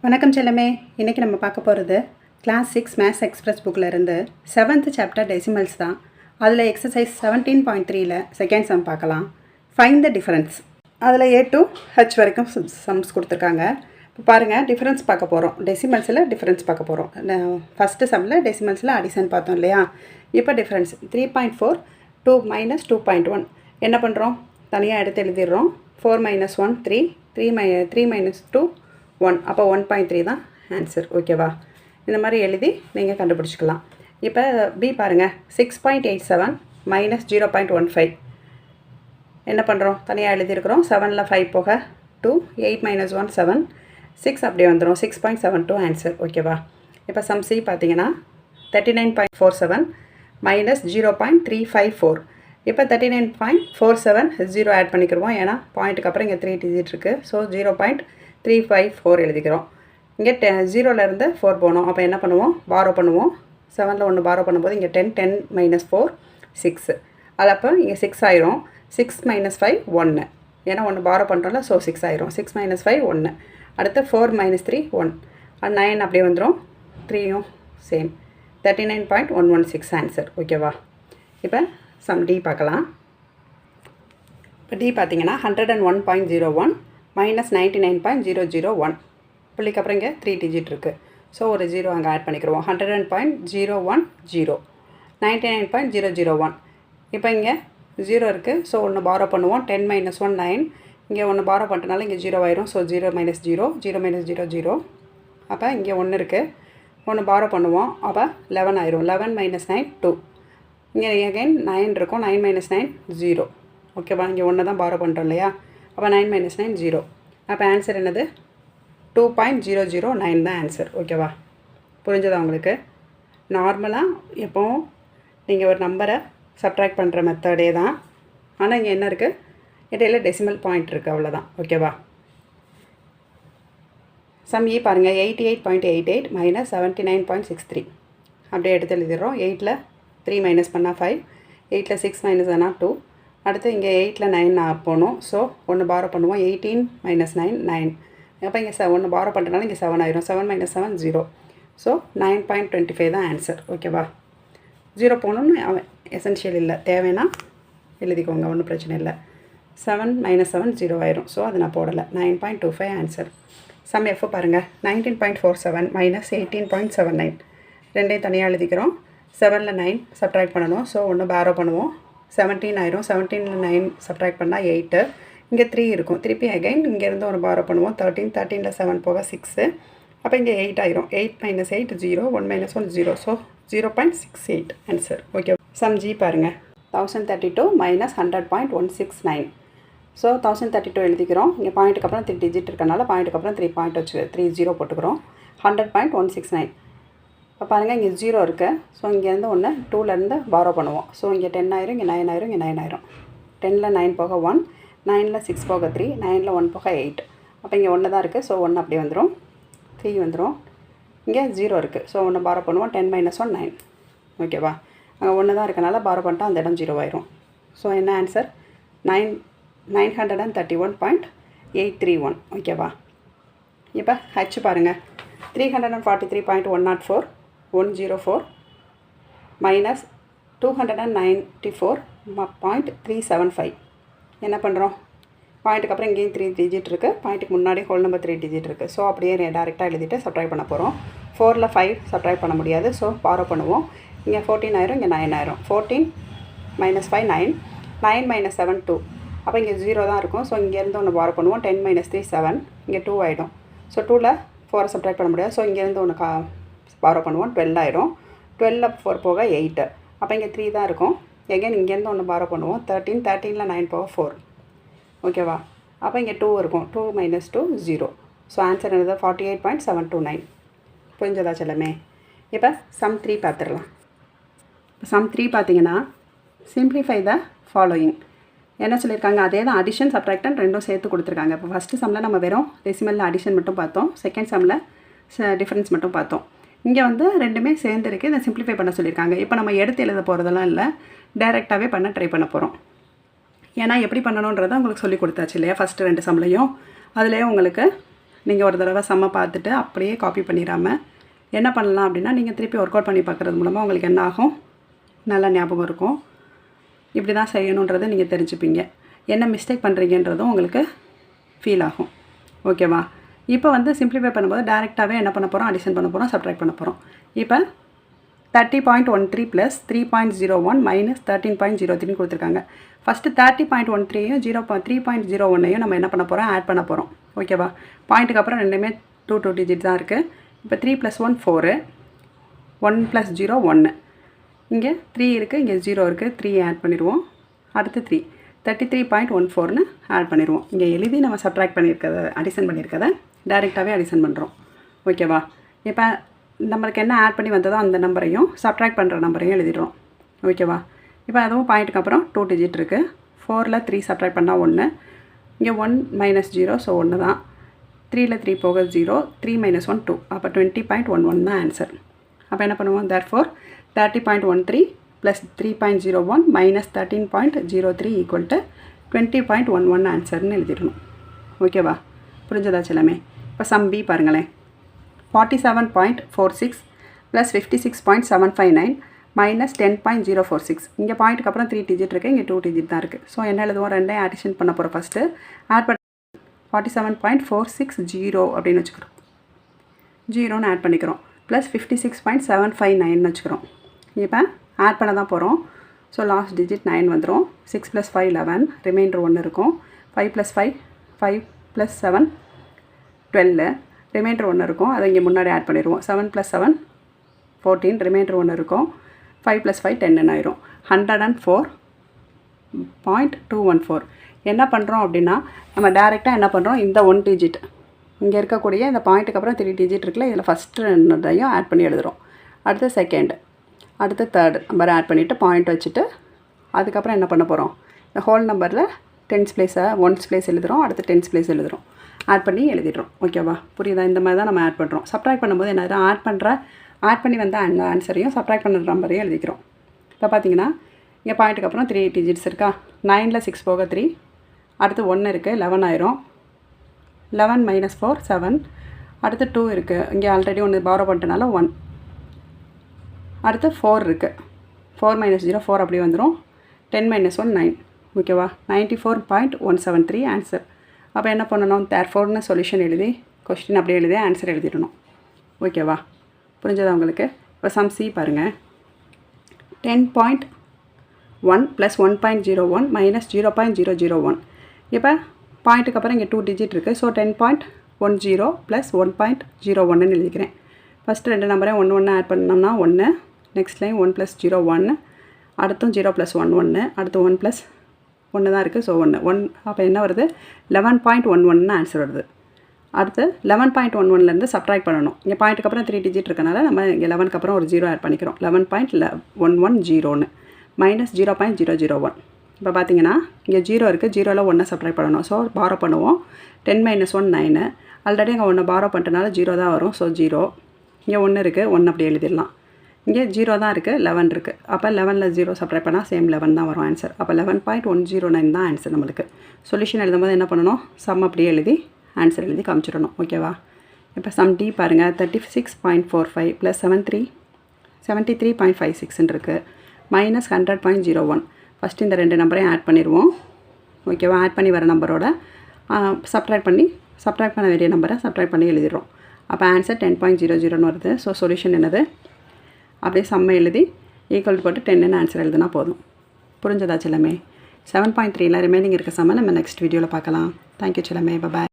வணக்கம் செல்லமே. இன்றைக்கி நம்ம பார்க்க போகிறது கிளாஸ் 6 மேத்ஸ் எக்ஸ்பிரஸ் புக்கில் இருந்து 7th சாப்டர் டெசிமல்ஸ் தான். அதில் எக்ஸசைஸ் 17.3ல் செகண்ட் சம் பார்க்கலாம். Find the difference. அதில் A to H வரைக்கும் சம்ஸ் கொடுத்துருக்காங்க. இப்போ பாருங்கள், டிஃபரன்ஸ் பார்க்க போகிறோம். டெசிமல்ஸில் டிஃபரன்ஸ் பார்க்க போகிறோம். ஃபஸ்ட்டு சம்மில் டெசிமல்ஸில் அடிஷன் பார்த்தோம் இல்லையா? இப்போ டிஃபரன்ஸ் 3.4 2 - 2.1 என்ன பண்ணுறோம்? தனியாக எடுத்து எழுதிடுறோம். 4 - 1 3 3 - 2 1. அப்போ 1.3 தான் ஆன்சர். ஓகேவா? இந்த மாதிரி எழுதி நீங்கள் கண்டுபிடிச்சிக்கலாம். இப்போ பி பாருங்கள், 6.87 - 0.15 என்ன பண்ணுறோம்? தனியாக எழுதியிருக்கிறோம். 7ல் 5 போக 2 8 - 1 7 6 அப்படியே வந்துடும். 6.72 ஆன்சர். ஓகேவா? இப்போ சம் சி பார்த்தீங்கன்னா 39.47 - 0.354. இப்போ 39.47 0 ஆட் பண்ணிக்கிறோம். ஏன்னா பாயிண்ட்டுக்கு அப்புறம் இங்கே 3 டிஜிட் இருக்குது. ஸோ 0.354 எழுதிக்கிறோம். இங்கே 0லேருந்து 4 போகணும். அப்போ என்ன பண்ணுவோம்? பாரோ பண்ணுவோம். 7ல் 1 பாரோ பண்ணும்போது இங்கே 10 10 - 4 6. அது அப்போ இங்கே 6 ஆயிரும். 6 - 5 1. ஏன்னா 1 பாரோ பண்ணுறோம்ல, ஸோ 6 ஆயிரும். 6 - 5 1. அடுத்து 4 - 3 1. 9 அப்படியே வந்துடும். 3யும் சேம். 39.116 ஆன்சர். ஓகேவா? இப்போ சம் டி பார்க்கலாம். இப்போ டி பார்த்தீங்கன்னா 101.01 - 99.001. புள்ளிக்கு அப்புறம் இங்கே 3 டிஜிட் இருக்குது. ஸோ ஒரு 0 அங்கே ஆட் பண்ணிக்கிறோம். 100.010 99.001. இப்போ இங்கே 0 இருக்குது. ஸோ 1 பாரோ பண்ணுவோம். 10 - 1 9. இங்கே 1 பாரோ பண்ணுறதுனால இங்கே 0 ஆயிரும். ஸோ 0 - 0 0 - 0 0. அப்போ இங்கே 1 இருக்குது. 1 பாரோ பண்ணுவோம். அப்போ 11 ஆயிரும். 11 - 9 2. இங்கே அகைன் 9 இருக்கும். 9 - 9 0. ஓகேவா? இங்கே 1 தான் பாரோ பண்ணுறோம் இல்லையா? அப்போ 9 - 9 0. அப்போ ஆன்சர் என்னது? 2.009 தான் ஆன்சர். ஓகேவா? புரிஞ்சதா உங்களுக்கு? நார்மலாக எப்போவும் நீங்கள் ஒரு நம்பரை சப்ட்ராக்ட் பண்ணுற மெத்தடே தான். ஆனால் இங்கே என்ன இருக்குது? இடையில டெசிமல் பாயிண்ட் இருக்குது, அவ்வளோதான். ஓகேவா? சம் இ பாருங்கள், 88.88 - 79.63 அப்படியே எடுத்து எழுதிடுறோம். 8ல் 3 மைனஸ் பண்ணால் 5. 8ல் 6 மைனஸ் ஆனால் 2. அடுத்து இங்கே 8ல் 9 போகணும். ஸோ 1 பாரோ பண்ணுவோம். 18 - 9 9. அப்போ இங்கே 1 பாரோ பண்ணுறதுனால இங்கே 7 ஆயிரும். 7 - 7 0. ஸோ 9.25 தான் ஆன்சர். ஓகேவா? 0 போகணுன்னு எசென்ஷியல் இல்லை, தேவைன்னா எழுதிக்கோங்க, ஒன்றும் பிரச்சனை இல்லை. 7 - 7 0 ஆயிரும். ஸோ அது நான் போடலை. 9.25 ஆன்சர். சம் எஃப் பாருங்கள், 19.47 - 18.79 ரெண்டையும் தனியாக எழுதிக்கிறோம். 7ல் 9 சப்ட்ராக்ட் பண்ணணும். ஸோ 1 பாரோ பண்ணுவோம். 17 ஆயிரும். 17ல் 9 சப்ட்ராக்ட் பண்ணால் 8. இங்கே 3 இருக்கும். திருப்பி அகைன் இங்கேருந்து 1 பாரோ பண்ணுவோம். 13 13ல் 7 போக 6. அப்போ இங்கே 8 ஆயிரும். 8 - 8 0. 1 - 1 0. So 0.68 answer. Okay. Sum G பாருங்கள், 1032 - 100.169. ஸோ 1032 எழுதிக்கிறோம். இங்கே பாயிண்ட்டுக்கு அப்புறம் 3 டிஜிட் இருக்கனால பாயிண்ட்டுக்கு அப்புறம் 3 பாயிண்ட் வச்சு 3 0 போட்டுக்கிறோம். 100.169. இப்போ பாருங்கள், இங்கே 0 இருக்குது. ஸோ இங்கேருந்து 1 2லேருந்து பாரோ பண்ணுவோம். ஸோ இங்கே 10 ஆயிரும். இங்கே 9 ஆயிரும். இங்கே 9 ஆயிரும். 10ல் 9 போக 1. 9ல் 6 போக 3. 9ல் 1 போக 8. அப்போ இங்கே 1 தான் இருக்குது. ஸோ 1 அப்படியே வந்துடும். 3 வந்துடும். இங்கே 0 இருக்குது. ஸோ 1 பாரோ பண்ணுவோம். 10 - 1 9. ஓகேவா? அங்கே 1 தான் இருக்கனால பாரோ பண்ணிட்டா அந்த இடம் 0 ஆயிரும். ஸோ என்ன ஆன்சர்? 931.831. ஓகேவா? இப்போ ஹச் பாருங்கள், 343.104 104 - 294.375. என்ன பண்ணுறோம்? பாயிண்ட்டுக்கு அப்புறம் இங்கேயும் 3 டிஜிட் இருக்குது. பாயிண்ட்டுக்கு முன்னாடி ஹோல் நம்பர் 3 டிஜிட் இருக்குது. ஸோ அப்படியே டேரெக்டாக எழுதிட்டு சப்ட்ராக்ட் பண்ண போகிறோம். 4ல் 5 சப்ட்ராக்ட் பண்ண முடியாது. ஸோ பாரோ பண்ணுவோம். இங்கே 14 ஆயிரும். இங்கே 9 ஆயிரும். 14 - 5 9. 9 - 7 2. அப்போ இங்கே 0 தான் இருக்கும். ஸோ இங்கேருந்து 1 பாரோ பண்ணுவோம். 10 - 3 7. இங்கே 2 ஆகிடும். ஸோ 2ல் 4 சப்ட்ராக்ட் பண்ண முடியாது. ஸோ இங்கேருந்து 1 பாரோ பண்ணுவோம். 12 ஆயிரும். 12ல் 4 போக 8. அப்போ இங்கே 3 தான் இருக்கும். எகைன் இங்கேருந்து 1 பாரோ பண்ணுவோம். 13 13ல் 9 போக 4. ஓகேவா? அப்போ இங்கே 2 இருக்கும். 2 - 2 0. ஸோ ஆன்சர் என்னது? 48.729. புரிஞ்சதா செல்லமே? இப்போ சம் 3 பார்த்துடலாம். இப்போ சம் 3 பார்த்தீங்கன்னா, சிம்ப்ளிஃபை த ஃபாலோயிங் என்ன சொல்லியிருக்காங்க? அதே தான், அடிஷன் சப்ட்ராக்டன் ரெண்டும் சேர்த்து கொடுத்துருக்காங்க. இப்போ ஃபஸ்ட்டு சம்மில் நம்ம வெறும் டெசிமலில் அடிஷன் மட்டும் பார்த்தோம். செகண்ட் சம்மில் டிஃப்ரென்ஸ் மட்டும் பார்த்தோம். இங்கே வந்து ரெண்டுமே சேர்ந்து இருக்குது. இதை சிம்ப்ளிஃபை பண்ண சொல்லியிருக்காங்க. இப்போ நம்ம எடுத்து எழுத போகிறதெல்லாம் இல்லை, டைரெக்டாகவே பண்ண ட்ரை பண்ண போகிறோம். ஏன்னா எப்படி பண்ணணுன்றதை உங்களுக்கு சொல்லி கொடுத்தாச்சு இல்லையா? ஃபஸ்ட்டு 2 சம்லையும் அதுலேயே உங்களுக்கு நீங்கள் ஒரு தடவை சம்ம பார்த்துட்டு அப்படியே காப்பி பண்ணிடாமல் என்ன பண்ணலாம் அப்படின்னா நீங்கள் திருப்பி ஒர்க் அவுட் பண்ணி பார்க்குறது மூலமாக உங்களுக்கு என்ன ஆகும், நல்லா ஞாபகம் இருக்கும். இப்படி தான் செய்யணுன்றதை நீங்கள் தெரிஞ்சுப்பீங்க. என்ன மிஸ்டேக் பண்ணுறீங்கன்றதும் உங்களுக்கு ஃபீல் ஆகும். ஓகேவா? இப்போ வந்து சிம்பிளிஃபை பண்ணும்போது டேரெக்டாகவே என்ன பண்ண போகிறோம், அடிஷன் பண்ண போகிறோம், சப்ட்ராக்ட் பண்ண போகிறோம். இப்போ 30.13 + 3.01 - 13.03 கொடுத்துருக்காங்க. ஃபஸ்ட்டு 30.13யும் 3.01ஐயும் நம்ம என்ன பண்ண போகிறோம், ஆட் பண்ண போகிறோம். ஓகேவா? பாயிண்ட்டுக்கு அப்புறம் ரெண்டுமே 2 டிஜிட் தான் இருக்குது. இப்போ 3 + 1 4, 1 + 0 1. இங்கே 3 இருக்குது, இங்கே 0 இருக்குது. 3 ஆட் பண்ணிடுவோம். அடுத்து 3 33.14ன்னு ஆட் பண்ணிடுவோம். இங்கே எழுதி நம்ம சப்ட்ராக்ட் பண்ணியிருக்கதை அடிஷன் பண்ணியிருக்கதை டைரெக்டாகவே அடிஷன் பண்ணுறோம். ஓகேவா? இப்போ நம்மளுக்கு என்ன ஆட் பண்ணி வந்ததோ அந்த நம்பரையும் சப்ட்ராக்ட் பண்ணுற நம்பரையும் எழுதிடுறோம். ஓகேவா? இப்போ அதுவும் பாயிண்ட்டுக்கு அப்புறம் 2 டிஜிட் இருக்குது. 4ல் 3 சப்ட்ராக்ட் பண்ணால் 1. இங்கே 1 - 0 ஸோ 1 தான். 3ல் 3 போக 0, 3 - 1 2. அப்போ 20.11 தான் ஆன்சர். அப்போ என்ன பண்ணுவோம், therefore 30.13 + 3.01 - 13.03 = 20.11 ஆன்சர்னு எழுதிடணும். ஓகேவா? புரிஞ்சதா எல்லாமே? இப்போ சம் பி பாருங்களேன். 47.46 + 56.759 - 10.046. இங்கே பாயிண்ட்டுக்கு அப்புறம் 3 டிஜிட் இருக்குது, இங்கே 2 டிஜிட் தான் இருக்குது. ஸோ என்ன எழுதுவோம், ரெண்டையும் அடிஷன் பண்ண போகிறோம். ஃபஸ்ட்டு ஆட் பண்ண 47.460 அப்படின்னு வச்சுக்கிறோம். 0ன்னு ஆட் பண்ணிக்கிறோம். ப்ளஸ் 56.759ன்னு வச்சுக்கிறோம். இப்போ ஆட் பண்ண தான் போகிறோம். ஸோ லாஸ்ட் டிஜிட் 9 வந்துடும். 6 + 5 11, ரிமைண்டர் 1 இருக்கும். 5 + 5 5 + 7 12, ரிமைண்டர் 1 இருக்கும். அதை இங்கே முன்னாடி ஆட் பண்ணிடுவோம். 7 + 7 14, ரிமைண்டர் 1 இருக்கும். 5 + 5 10 ஆயிரும். 104.214. என்ன பண்ணுறோம் அப்படின்னா நம்ம டேரெக்டாக என்ன பண்ணுறோம், இந்த 1 டிஜிட் இங்கே இருக்கக்கூடிய இந்த பாயிண்ட்டுக்கு அப்புறம் 3 டிஜிட் இருக்குல்ல, இதில் ஃபஸ்ட்டு ரெண்டையும் ஆட் பண்ணி எழுதுகிறோம். அடுத்து செகண்ட், அடுத்து தேர்டு நம்பரை ஆட் பண்ணிவிட்டு பாயிண்ட் வச்சுட்டு அதுக்கப்புறம் என்ன பண்ண போகிறோம், இந்த ஹோல் நம்பரில் 10s பிளேஸை 1s பிளேஸ் எழுதுகிறோம். அடுத்து 10s பிளேஸ் எழுதுகிறோம். ஆட் பண்ணி எழுதிடுறோம். ஓகேவா? புரியுதா? இந்த மாதிரி தான் நம்ம ஆட் பண்ணுறோம். சப்ட்ராக்ட் பண்ணும்போது என்ன ஆட் பண்ணி வந்த அந்த ஆன்சரையும் சப்ட்ராக்ட் பண்ணுற நம்பரையும் எழுதிக்கிறோம். இப்போ பார்த்தீங்கன்னா இங்கே பாயிண்ட்டுக்கு அப்புறம் 3 டிஜிட்ஸ் இருக்கா. 9ல் 6 போக 3, அடுத்து 1 இருக்குது, 11 ஆயிரும். 11 - 4 7, அடுத்து 2 இருக்குது, இங்கே ஆல்ரெடி ஒன்று பாரோ பண்ணிட்டனால 1. அடுத்து 4 இருக்குது, 4 - 0 4 அப்படியே வந்துடும். 10 - 1 9. ஓகேவா? 94.173 ஆன்சர். அப்போ என்ன பண்ணணும், therefore சொல்யூஷன் எழுதி கொஸ்டின் அப்படியே எழுதி ஆன்சர் எழுதிடணும். ஓகேவா? புரிஞ்சதா உங்களுக்கு? இப்போ சம் சி பாருங்கள். 10.1 + 1.01 - 0.001. இப்போ பாயிண்ட்டுக்கு அப்புறம் இங்கே 2 டிஜிட் இருக்குது. ஸோ 10.10 + 1.01ன்னு எழுதிக்கிறேன். ஃபஸ்ட்டு ரெண்டு நம்பரையும் 1 1 ஆட் பண்ணோம்னா 1, நெக்ஸ்ட் லைன் 1 + 0 1, அடுத்தும் 0 + 1 1, அடுத்து 1 + 1 தான் இருக்குது. ஸோ 1. அப்போ என்ன வருது, 11.11ன்னு ஆன்சர் வருது. அடுத்து 11.11லேருந்து சப்ட்ராக்ட் பண்ணணும். இங்கே பாயிண்ட்டுக்கு அப்புறம் 3 டிஜிட் இருக்கனால நம்ம இங்கே 11க்கு அப்புறம் ஒரு 0 ஆட் பண்ணிக்கிறோம். 11.110 - 0.001. இப்போ பார்த்தீங்கன்னா இங்கே 0 இருக்குது, 0ல் 1 சப்ட்ராக்ட் பண்ணணும். ஸோ பாரோ பண்ணுவோம். 10 - 1 9. ஆல்ரெடி அங்கே 1 பாரோ பண்ணிட்டனால 0 தான் வரும். ஸோ 0. இங்கே 1 இருக்குது, 1 அப்படி எழுதிடலாம். இங்கே 0 தான் இருக்குது, 11 இருக்குது. அப்போ 11ல் 0 சப்ட்ராக்ட் பண்ணால் சேம் 11 தான் வரும் ஆன்சர். அப்போ 11.109 தான் ஆன்சர் நம்மளுக்கு. சொல்யூஷன் எழுதும்போது என்ன பண்ணணும், சம் அப்படியே எழுதி ஆன்சர் எழுதி காமிச்சிடணும். ஓகேவா? இப்போ சம் டி பாருங்கள். 36.45 + 73.56 இருக்குது. -100.01. ஃபஸ்ட்டு இந்த ரெண்டு நம்பரையும் ஆட் பண்ணிடுவோம். ஓகேவா? ஆட் பண்ணி வர நம்பரோட சப்ட்ராக்ட் பண்ண வேண்டிய நம்பரை சப்ட்ராக்ட் பண்ணி எழுதிடுறோம். அப்போ ஆன்சர் 10.00ன்னு வருது. ஸோ சொல்யூஷன் என்னது, அப்படியே சம்மை எழுதி ஈக்குவல் போட்டு 10ன்னு ஆன்சர் எழுதுனா போதும். புரிஞ்சதா செல்லமே? 7.3ல் ரிமைனிங் இருக்க சம்மை நம்ம நெக்ஸ்ட் வீடியோவில் பார்க்கலாம். தேங்க்யூ செல்லமே. பாய்.